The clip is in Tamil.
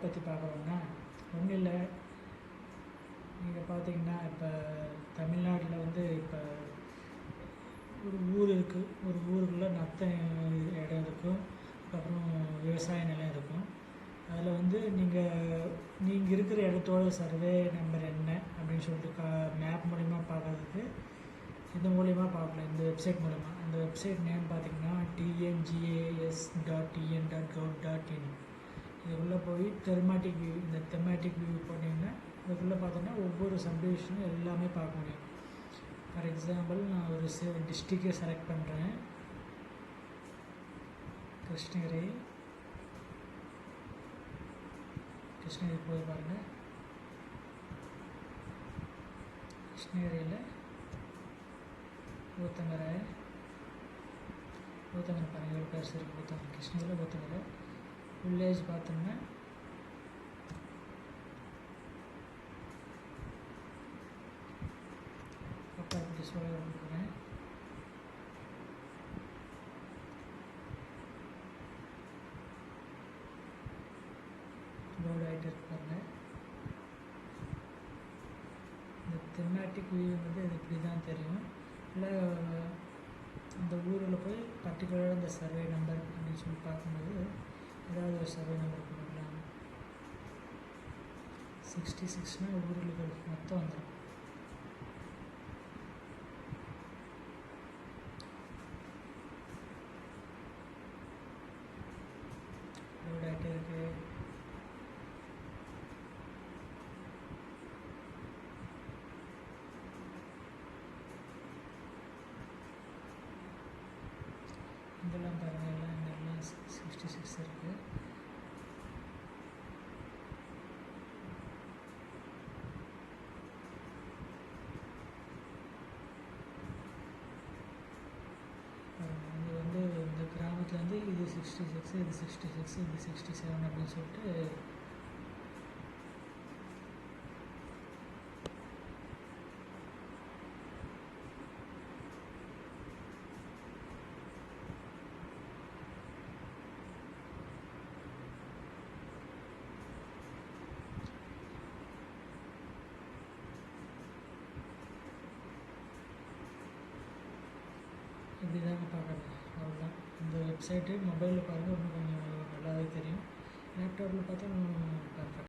பற்றி பார்க்குறோன்னா ஒன்றும் இல்லை. நீங்கள் பார்த்தீங்கன்னா இப்போ தமிழ்நாட்டில் வந்து இப்போ ஒரு ஊர் இருக்குது. ஒரு ஊருக்குள்ளே நத்த இடம் இருக்கும், அப்புறம் விவசாய நிலம் இருக்கும். அதில் வந்து நீங்கள் இருக்கிற இடத்தோட சர்வே நம்பர் என்ன அப்படின்னு சொல்லிட்டு மேப் மூலிமா பார்க்குறதுக்கு இது மூலிமா பார்க்கலாம். இந்த வெப்சைட் மூலிமா. அந்த வெப்சைட் நேம் பார்த்திங்கன்னா tngas.tn.gov.in. இதுக்குள்ளே போய் தெர்மாட்டிக் வியூ, இந்த தெர்மாட்டிக் வியூ போட்டிங்கன்னா அதுக்குள்ளே பார்த்தோன்னா ஒவ்வொரு சப்டிவிஷனும் எல்லாமே பார்க்க முடியும். ஃபார் எக்ஸாம்பிள் நான் ஒரு டிஸ்ட்ரிக்டை செலக்ட் பண்ணுறேன். கிருஷ்ணகிரி போய் பாருங்கள். கிருஷ்ணகிரியில் ஊத்தங்கரை பாருங்கள், எவ்வளோ பேர் சரி. ஊத்தங்கரை, கிருஷ்ணகிரியில் ஊத்தங்கரை வில்லேஜ் பார்த்தோம்னா பட்டாக்குடி சோழர் கொடுக்குறேன். லோட் ஆகிட்டு இருப்பாங்க. இந்த தெர்மாட்டிக் வியூ வந்து இது இப்படி தான் தெரியும். இல்லை இந்த ஊரில் போய் பர்டிகுலராக இந்த சர்வே நம்பர் அப்படின்னு சொல்லி பார்க்கும்போது ஏதாவது ஒரு சர்வே நம்பர் கொடுக்கலாம். 66னால் ஊர்களுக்கு மொத்தம் வந்துடும். லோட் ஆகிட்டே இருக்குது. இதெல்லாம் பாருங்கள், எல்லாம் 66 இருக்குது. இது வந்து இந்த கிராமத்தில் வந்து இது 66, இது 66, இது 67 அப்படின்னு சொல்லிட்டு இப்படி தாங்க பார்க்குறது. அவ்வளோதான். இந்த வெப்சைட்டு மொபைலில் பாருங்கள், இன்னும் கொஞ்சம் நல்லாவே தெரியும். லேப்டாப்பில் பார்த்தா இன்னும் பர்ஃபெக்ட்.